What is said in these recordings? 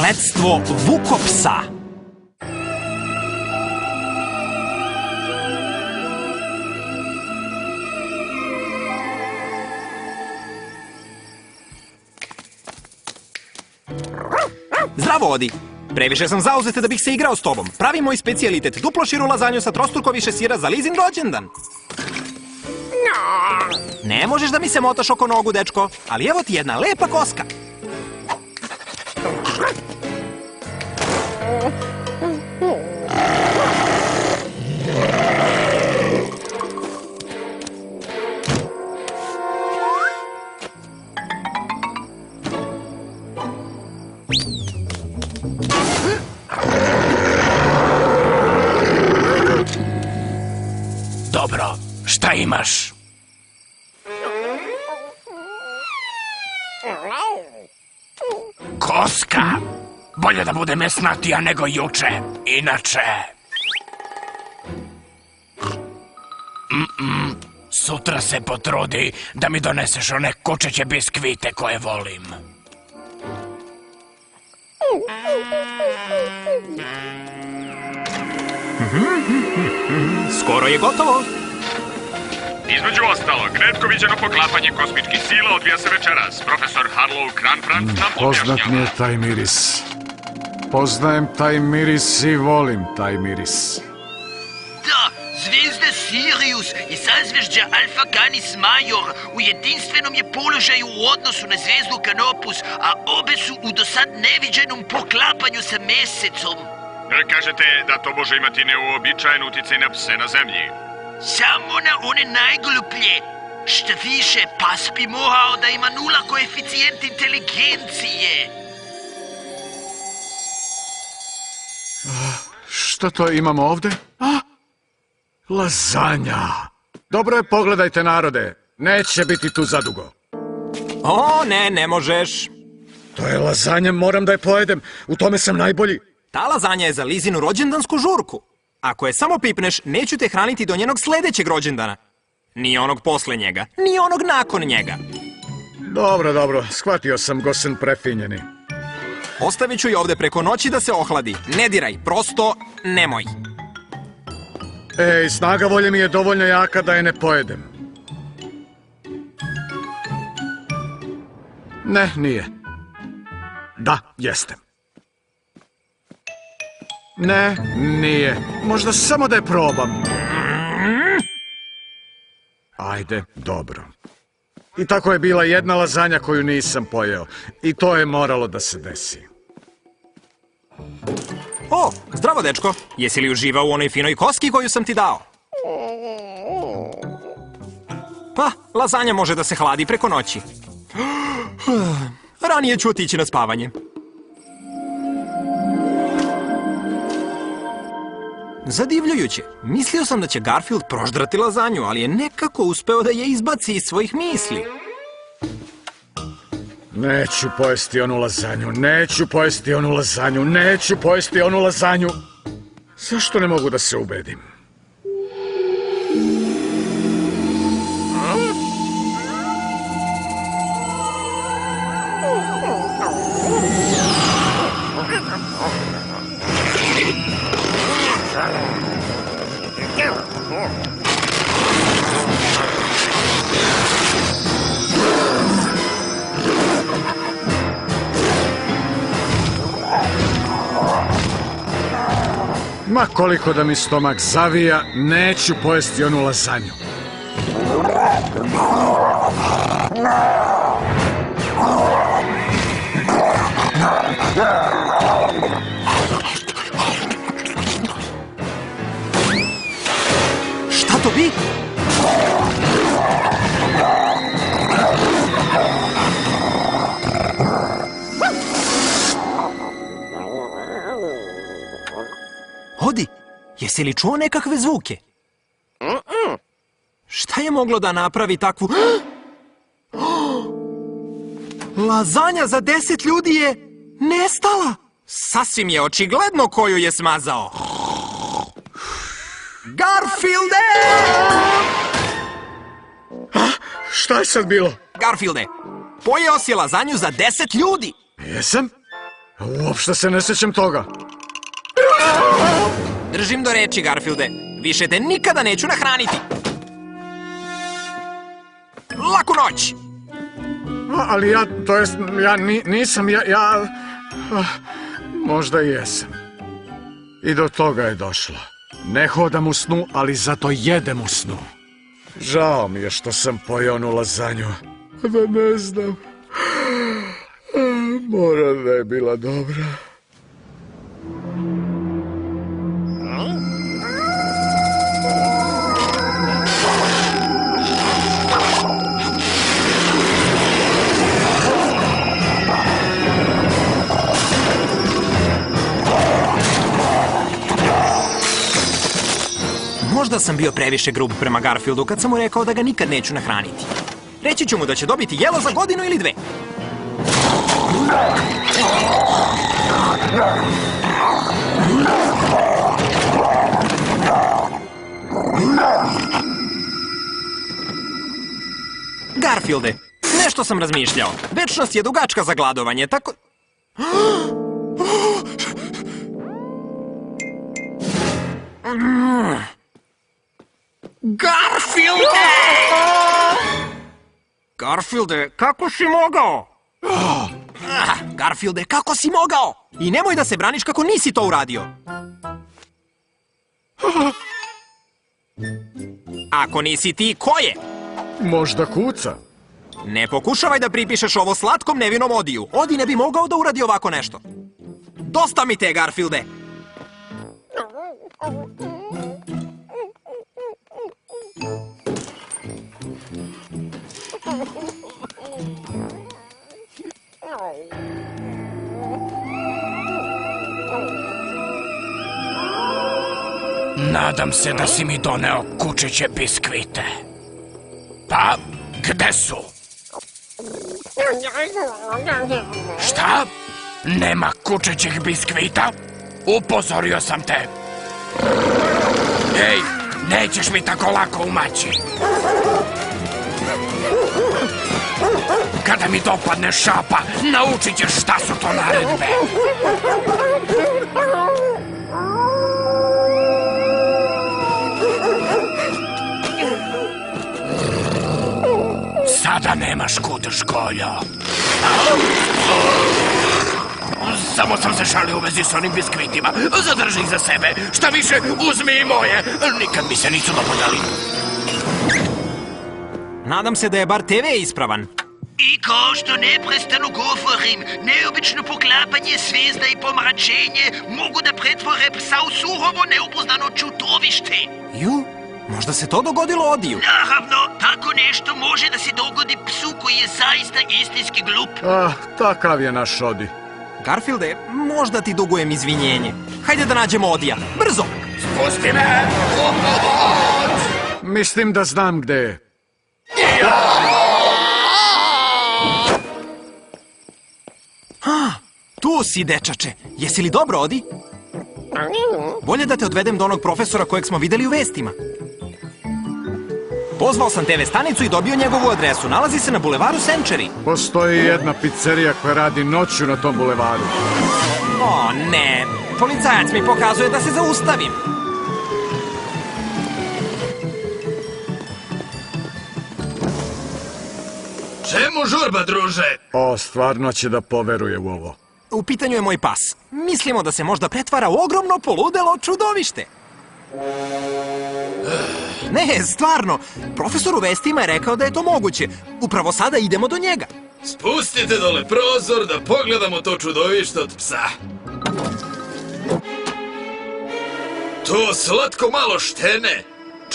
Prokletstvo Vukopsa. Zdravo, Odi. Previše sam zauzete da bih se igrao s tobom. Pravi moj specijalitet, duplo širu lazanju sa trostruko više sira za Lizin rođendan. Ne možeš da mi se motaš oko nogu, dečko, ali evo ti jedna lepa koska. Dobro, šta imaš? Koska! Bolje da bude mesnatija nego juče. Inače... Sutra se potrudi da mi doneseš one kučeće biskvite koje volim. Skoro je gotovo. Između ostalog, retko viđeno poklapanje kosmičkih sila odvija se večeras. Profesor Harlow Cranfrant nam objašnjava. Poznat mi je taj miris. Poznajem taj miris i volim taj miris. Da, zvezda Sirius i sazvežđa Alfa Canis Major u jedinstvenom je položaju u odnosu na zvezdu Canopus, a obe su u dosad neviđenom poklapanju sa mesecom. Kažete da to može imati neuobičajen uticaj na pse na zemlji. Samo na one najgluplje. Šta više, pas bi mogao da ima 0 koeficijent inteligencije. Šta to imamo ovde? Lazanja. Dobro je, pogledajte, narode. Neće biti tu zadugo. O, ne možeš. To je lazanja, moram da je pojedem. U tome sam najbolji. Ta lazanja je za Lizinu rođendansku žurku. Ako je samo pipneš, neću te hraniti do njenog sledećeg rođendana. Ni onog posle njega, ni onog nakon njega. Dobro, shvatio sam, gosen prefinjeni. Ostavit ću je ovde preko noći da se ohladi. Ne diraj, prosto nemoj. Ej, snaga volje mi je dovoljno jaka da je ne pojedem. Ne, nije. Da, jeste. Ne, nije. Možda samo da je probam. Ajde, dobro. I tako je bila jedna lazanja koju nisam pojeo. I to je moralo da se desi. O, zdravo, dečko. Jesi li uživao u onoj finoj koski koju sam ti dao? Pa, lazanja može da se hladi preko noći. Ranije ću otići na spavanje. Zadivljujuće. Mislio sam da će Garfield proždrati lazanju, ali je nekako uspeo da je izbaci iz svojih misli. Neću pojesti onu lazanju, neću pojesti onu lazanju, neću pojesti onu lazanju. Zašto ne mogu da se ubedim? Ma koliko da mi stomak zavija, neću pojesti onu lazanju. Šta to bi? Odi, jesi li čuo nekakve zvuke? Šta je moglo da napravi takvu... Lazanja za 10 ljudi je nestala. Sasvim je očigledno koju je smazao. Garfielde! Šta je sad bilo? Garfielde, pojeo si lazanju za 10 ljudi. Jesam? Uopšte se ne sjećam toga. Držim do reči, Garfielde. Više te nikada neću nahraniti. Laku noć! Ali ja, to jest, ja nisam, možda i jesam. I do toga je došlo. Ne hodam u snu, ali zato jedem u snu. Žao mi je što sam pojeo onu lazanju. Da ne znam. Mora da je bila dobra. Možda sam bio previše grub prema Garfieldu kad sam mu rekao da ga nikad neću nahraniti. Reći ću mu da će dobiti jelo za godinu ili dve. Garfielde, nešto sam razmišljao. Večnost je dugačka za gladovanje, tako... Garfielde! Garfielde, kako si mogao? Garfielde, kako si mogao? I nemoj da se braniš kako nisi to uradio. Ako nisi ti, ko je? Možda kuca. Ne pokušavaj da pripišeš ovo slatkom nevinom Odiju. Odi ne bi mogao da uradi ovako nešto. Dosta mi te, Garfielde! Nadam se da si mi doneo kučiće biskvite. Pa, gde su? Šta? Nema kučićih biskvita? Upozorio sam te. Ej, nećeš mi tako lako umaći. Kada mi dopadne šapa, naučit ćeš šta su to naredbe. Sada nemaš kud, školjo. Samo sam se šalio u vezi s onim biskvitima. Zadrži ih za sebe. Šta više, uzmi i moje. Nikad mi se nisu dopadali. Nadam se da je bar TV ispravan. I kao što neprestano govorim, neobično poklapanje zvijezda i pomračenje mogu da pretvore psa u surovo neupoznano čudovište. Ju, možda se to dogodilo Odiju. Naravno, tako nešto može da se dogodi psu koji je zaista istinski glup. Takav je naš Odi. Garfielde, možda ti dugujem izvinjenje. Hajde da nađemo Odija. Brzo! Spusti me! Mislim da znam gde je. Tu si, dečače. Jesi li dobro, Odi? Bolje da te odvedem do onog profesora kojeg smo videli u vestima. Pozvao sam TV stanicu i dobio njegovu adresu. Nalazi se na bulevaru Century. Postoji jedna pizzerija koja radi noću na tom bulevaru. O, ne. Policajac mi pokazuje da se zaustavim. Čemu žurba, druže? Stvarno će da poveruje u ovo. U pitanju je moj pas. Mislimo da se možda pretvara u ogromno poludelo čudovište. Ne, stvarno. Profesor u vestima je rekao da je to moguće. Upravo sada idemo do njega. Spustite dole prozor da pogledamo to čudovište od psa. To slatko malo štene.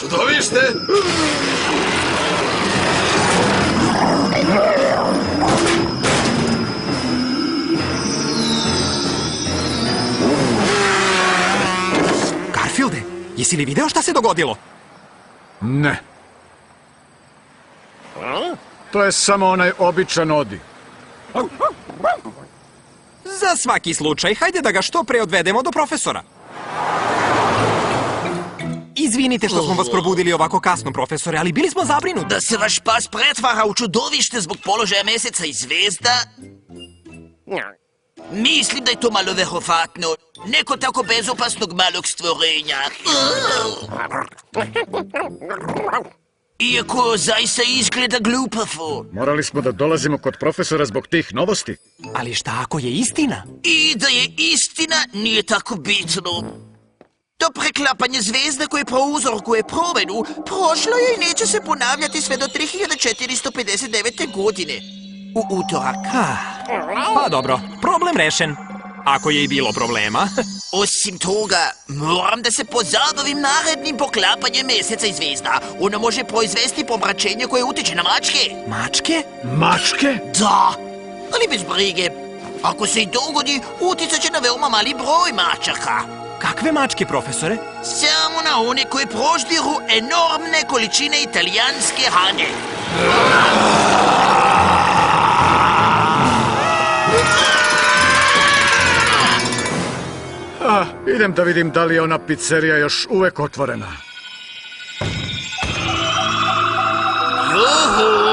Čudovište? Garfielde, jesi li video šta se dogodilo? Ne. To je samo onaj običan Odi. Za svaki slučaj, hajde da ga što pre odvedemo do profesora. Izvinite što smo vas probudili ovako kasno, profesore, ali bili smo zabrinuti. Da se vaš pas pretvara u čudovište zbog položaja meseca i zvezda? Mislim da je to malo verovatno. Neko tako bezopasnog malog stvorenja. Iako zaista izgleda glupavo. Morali smo da dolazimo kod profesora zbog tih novosti. Ali šta ako je istina? I da je istina, nije tako bitno. To preklapanje zvezde koje prouzrokuje promenu prošlo je i neće se ponavljati sve do 3459. godine. U utorak. Pa dobro, problem rešen. Ako je i bilo problema. Osim toga, moram da se pozabavim narednim poklapanjem meseca i zvezda. Ono može proizvesti pomračenje koje utiče na mačke. Mačke? Mačke? Da, ali bez brige. Ako se i dogodi, uticat će na veoma mali broj mačaka. Kakve mačke, profesore? Samo na one koje proždiru enormne količine italijanske hrane. Idem da vidim da li je ona pizzerija još uvek otvorena. Juhu!